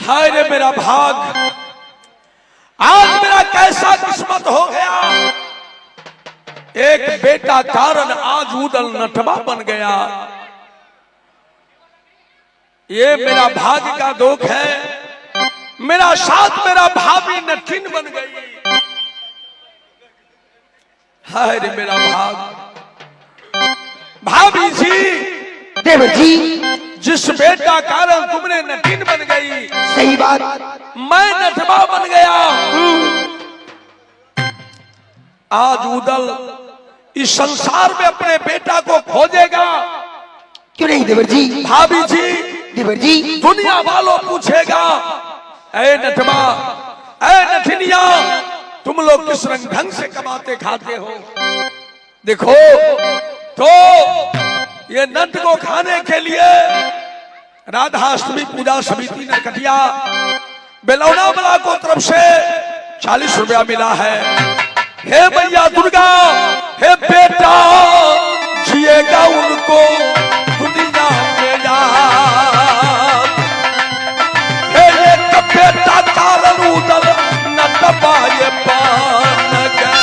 हाय रे मेरा भाग, आज मेरा कैसा किस्मत हो गया। एक बेटा कारण आज उदल नटवा बन गया। ये मेरा भाग्य का दुख है। मेरा साथ मेरा भाभी नठिन बन गई। हाय रे मेरा भाग। भाभी जी, देवर जी, जिस बेटा कारण तुमने नठिन बन गई, सही बात, मैं नटवा बन गया। आज उदल इस संसार में अपने बेटा को खोजेगा। क्यों नहीं देवर जी? भाभी जी, देवर जी, दुनिया वालों पूछेगा, ऐ नटवा, ऐ नठिनिया, तुम लोग किस रंग ढंग से कमाते खाते हो। देखो तो ये नट को खाने के लिए राधाष्टमी पूजा समिति नरकटिया बेलौना बला को तरफ से 40 रुपया मिला है। हे मैया दुर्गा, हे बेटा जिएगा उनको दुनिया में याद। हे एक बेटा कारण उदल नटवा ये बन गया।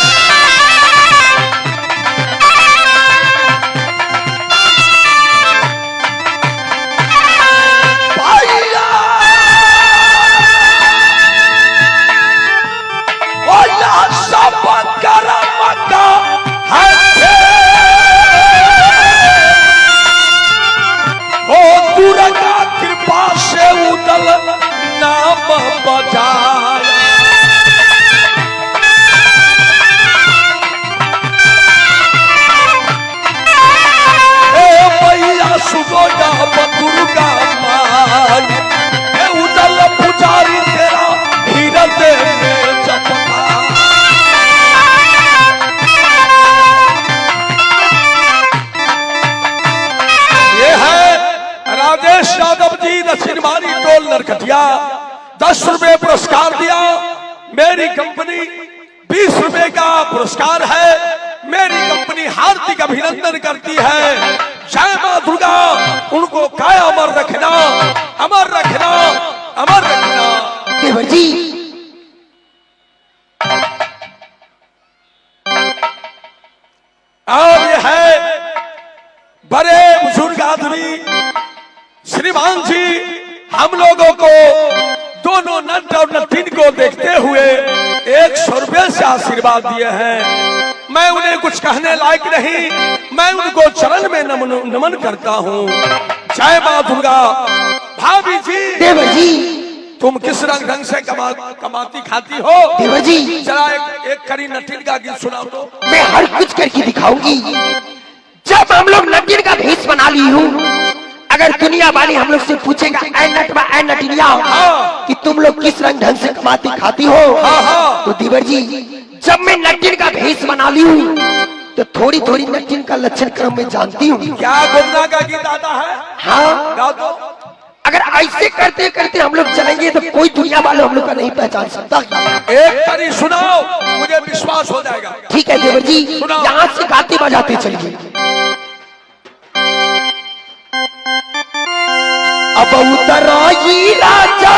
नरकटिया 10 रुपए पुरस्कार दिया। मेरी कंपनी 20 रुपए का पुरस्कार है। मेरी कंपनी हार्दिक अभिनंदन करती है। जय मां दुर्गा, उनको काय अमर रखना, अमर रखना, अमर रखना। देवर जी, और ये है बड़े बुजुर्ग आदमी श्रीमान जी, हम लोगों को दोनों नट और नटिन को देखते हुए 100 रुपए से आशीर्वाद दिए हैं। मैं उन्हें कुछ कहने लायक नहीं, मैं उनको चरण में नमन करता हूँ। जय मां दुर्गा। भाभी जी, देवर जी, तुम किस रंग ढंग से कमाती खाती हो? देवर जी, जरा एक करी नटिन का गीत सुनाओ तो। मैं हर कुछ करके दिखाऊंगी। जब हम लोग नटिन का भेष बना ली हूँ, अगर दुनिया वाली हम लोग से पूछेगा ऐ नटवा, ऐ नटिनिया, कि तुम लोग किस रंग ढंग से कमाती खाती हो, तो देवर जी, जब मैं नटिन का भेष बना ली हूँ तो थोड़ी थोड़ी नटिन का लक्षण क्रम में जानती हूँ। क्या गोदना का गीत आता है? हाँ, गाओ तो। अगर ऐसे करते करते हम लोग चलेंगे तो कोई दुनिया वाले हम लोग का नहीं पहचान सकता। एक करी सुनाओ, मुझे विश्वास हो जाएगा। ठीक है देवर जी, यहाँ से गाते बजाते चलिए। अब उतराई राजा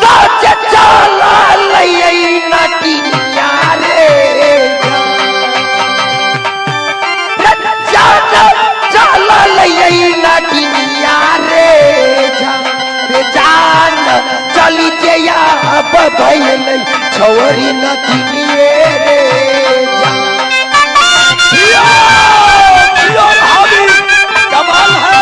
सच चला लई नटिया रे, राजा चला लई नटिया रे, जान चली जया भइल छोरी नटिए रे। कमाल है।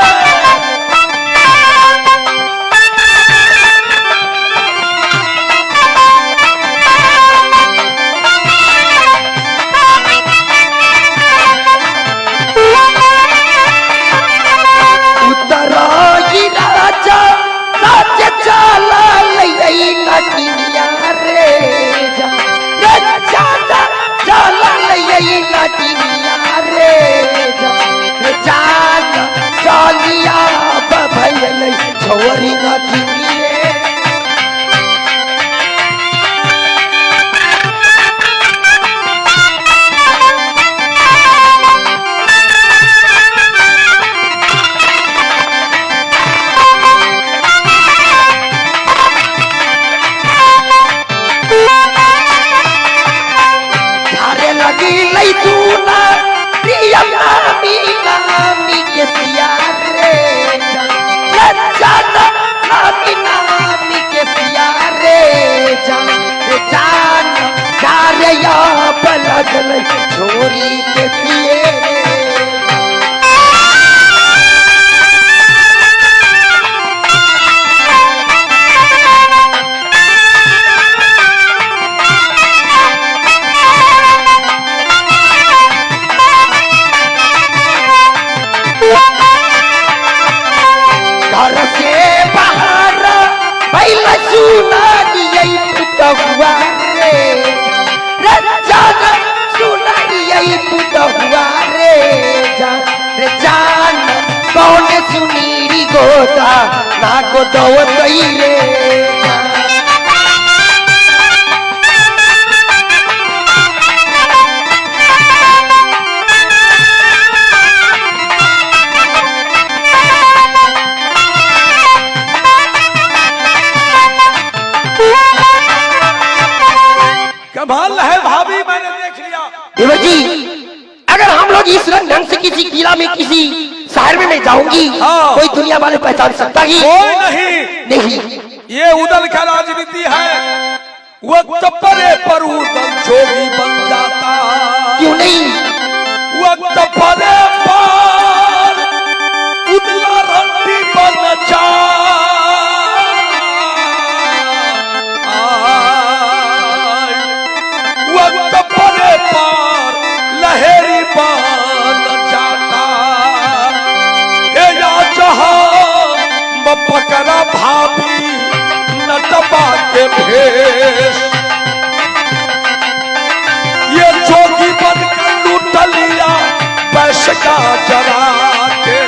छोरी नटिए छोरी के पिए रे। घर से बाहर बैल सुना यही पुत हुआ रे, जान सुना यही पुत हुआ रे, जान कौन सुनीरी गोता ना को दो रे। कमाल है भाभी, मैंने देख लिया। देवर जी, अगर हम लोग इस रंग ढंग से किसी किला में किसी शहर में मैं जाऊंगी, हाँ। कोई दुनिया वाले पहचान सकता ही कोई नहीं। नहीं। ये उदल का राजनीति है, वक्त परे पर उदल जोगी बन जाता। क्यों नहीं? वक्त परे पर उदला रंडी बन जाए, वक्त परे पर लहरी बन जाता। हे या जहां पकड़ा भाभी नटबा के भेष, ये जोगी बन कर लूट लिया वैश्य का जरा के।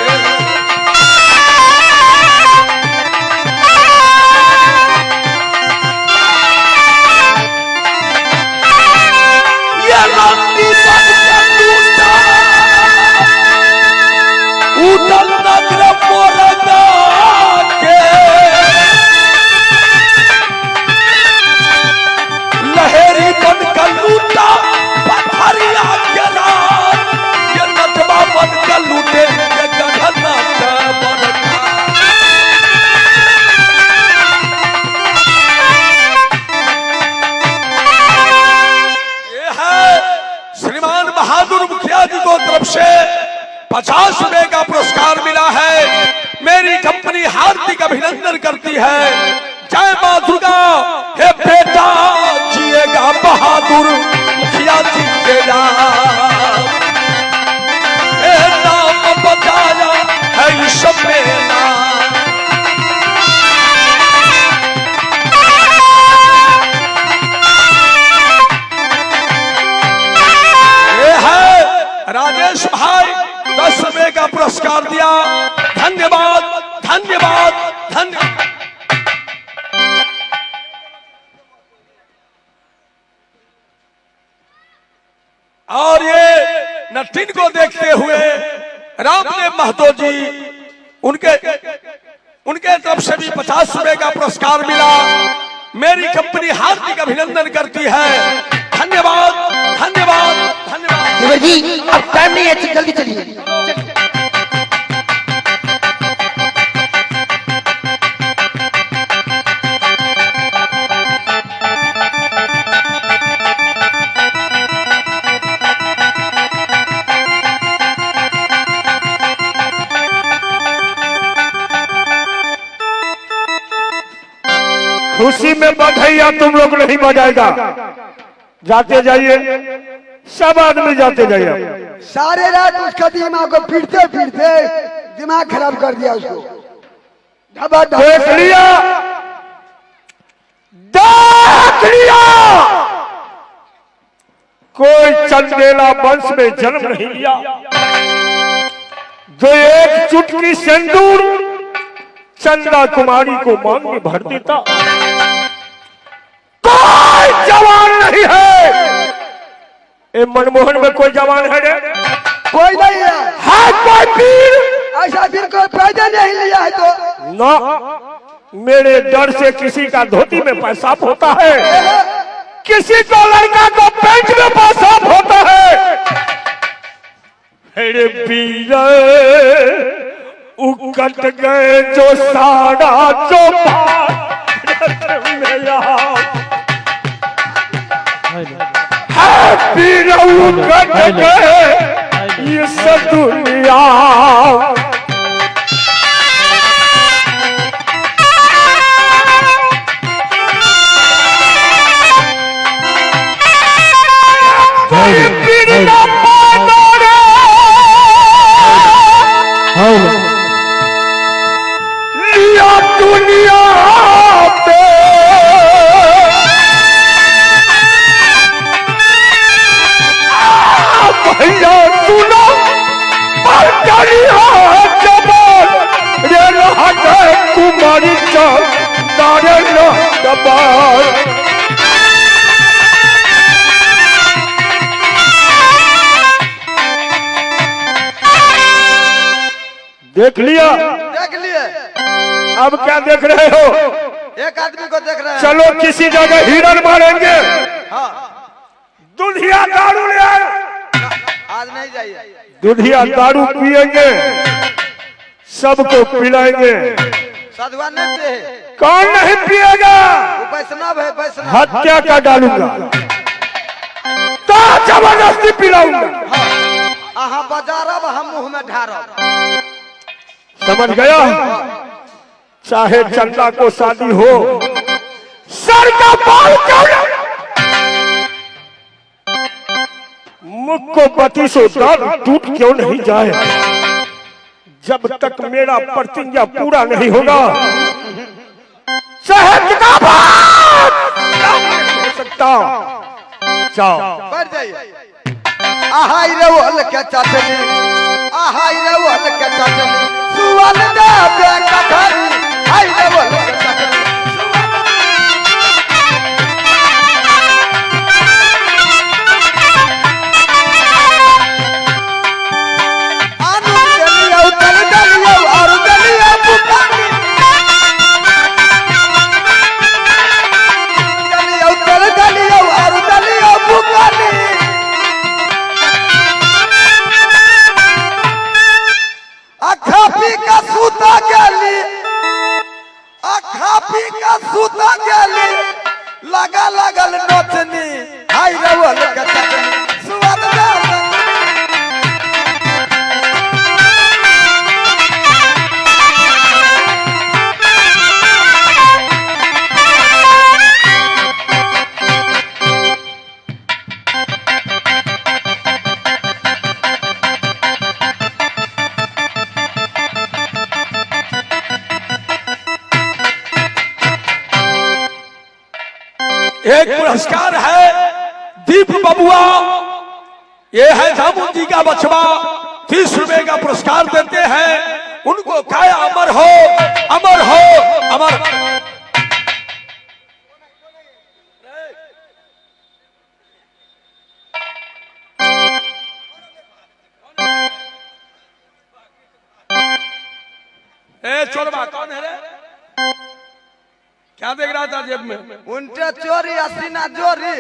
ये रंडी बन कर लूटा उदल नगर मोरगा के, लहरी बन कर लूटा पथरिया के रात, ये नटवा बन कर लूटे ये गढ़ना का बरखा। ये है श्रीमान बहादुर मुखिया जी को तरफ से 50 रुपए का पुरस्कार मिला है। मेरी कंपनी हार्दिक अभिनंदन करती है। जय मां दुर्गा। हे बेटा जिएगा बहादुर मुखिया जी के नाम, हे नाम बताया है इस में नाम। ये है राजेश भाई 10 रुपए का पुरस्कार दिया। धन्यवाद धन्यवाद धन्यवाद। और ये नटिन को देखते हुए रामदेव महतो जी उनके तरफ से भी 50 रुपए का पुरस्कार मिला। मेरी कंपनी हार्दिक अभिनंदन करती है। धन्यवाद धन्यवाद धन्यवाद। देवर जी, अब टाइम नहीं है, जल्दी चलिए। खुशी में बधाइयां तुम लोग नहीं बजाएगा। जाते जाइए, सब आदमी जाते जाइए। सारे रात उसका दिमाग को फिरते फिरते दिमाग खराब कर दिया उसको। देख लिया, देख लिया, कोई चंदेला वंश में जन्म नहीं लिया जो एक चुटकी सिंदूर चंदा कुमारी को मांग में भर देता। कोई जवान नहीं है। ए मनमोहन में कोई जवान है रे? कोई नहीं है। कोई वीर? ऐसा वीर कोई पैदा नहीं लिया है तो ना, मेरे डर से किसी का धोती में पेशाब होता है, किसी को लड़का को पेट में पेशाब होता है। अरे वीर उकट गए जो साड़ा चौपाट में वीर कट गए ये सब दुनिया। कोई पीर ना पानो रे लिया दुनिया पे। भैया सुनो पर करिया जबान रे रह गए कुमारी चौक नारे न दबान। देख लिया? देख लिए। अब क्या देख रहे हो? एक आदमी को देख रहे हैं। चलो किसी जगह हिरन मारेंगे। हाँ। दूधिया दारू ले आए। आज नहीं जाइए। दूधिया दारू पिएंगे, सबको पिलाएंगे। साधुआ नहीं थे। कौन नहीं पिएगा? वो वैष्णव है, वैष्णव। हत्या का डालूंगा तो जबरदस्ती पिलाऊंगा। हाँ बाजारब हम मुंह में ढारब। समझ गया? चाहे चंदा को शादी हो, सर का बाल क्यों न, मुख को बत्तीसों दांत टूट क्यों नहीं जाए, जब तक मेरा प्रतिज्ञा पूरा नहीं होगा चाहे किताबात हो सकता। जाओ बैठ जाइए। आहाई रवल के चाचनी, आहाई रवल के चाचनी, सुवन दे बेकथरी, हाई रवल के चाचनी। आनु दलियो तल दलियो और दलियो बुकानी, दलियो तल दलियो और दलियो बुकानी। अखापी का सूता गेली, अखापी का सूता गेली, लगा लगल नोचनी, हाय रवल के चटनी, स्वाद दाल। एक पुरस्कार है दीप बबुआ, ये है जामुन का बचवा, 30 रुपए का पुरस्कार देते हैं उनको। क्या अमर हो, अमर हो, अमर। ए चोरवा कौन है रे? क्या देख रहा था जेब में? उनटे चोरी, असीना चोरी।